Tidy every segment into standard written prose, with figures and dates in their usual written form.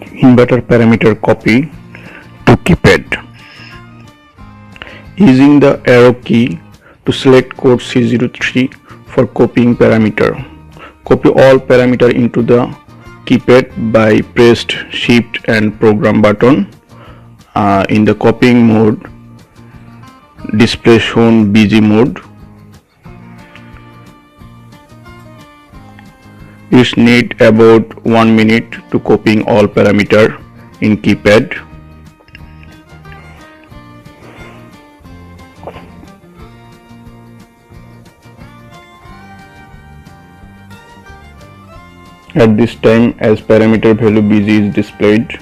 inverter parameter copy to Keypad. Using the arrow key to select code C03 for copying parameter. Copy all parameter into the Keypad by pressed Shift and Program button. In the copying mode, display shown busy mode. You need about 1 minute to copying all parameter in Keypad. At this time, as parameter value busy is displayed.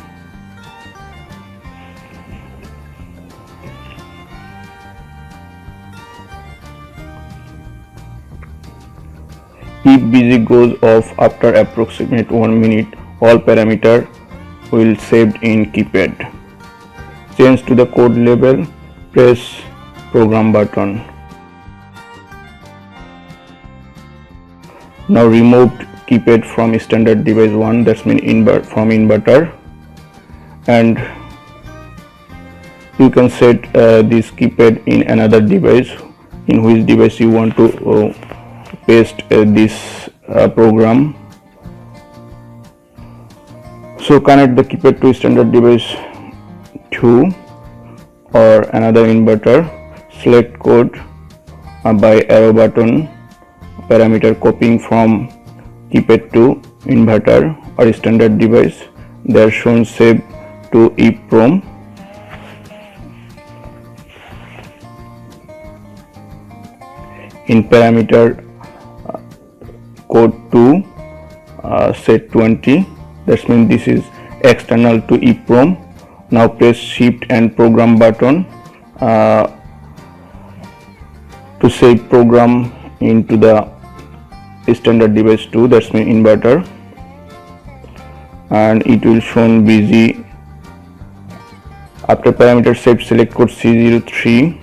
If busy goes off after approximate 1 minute, all parameter will saved in Keypad. Change to the code level, press Program button. Now remove Keypad from standard device 1, that's mean from inverter, and you can set this Keypad in another device, in which device you want to paste this program. So connect the Keypad to standard device 2 or another inverter. Select code by arrow button, parameter copying from Keypad to inverter or standard device. They are shown save to EEPROM. In parameter code 2 set 20, that means this is external to EEPROM. Now press Shift and Program button to save program into the standard device 2, that's mean inverter, and it will shown busy. After parameter saved, select code C03,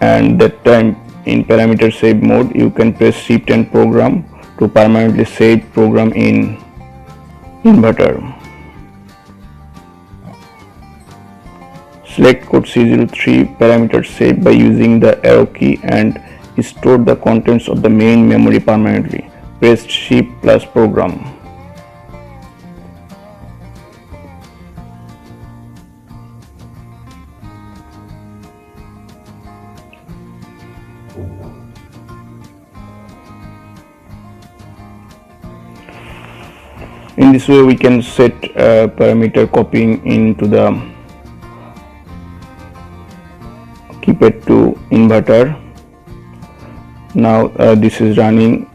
and that time in parameter save mode you can press Shift and Program to permanently save program in inverter. Select code C03 parameter save by using the arrow key and store the contents of the main memory permanently. Press Shift plus Program. In this way we can set parameter copying into the Keypad to inverter. Now this is running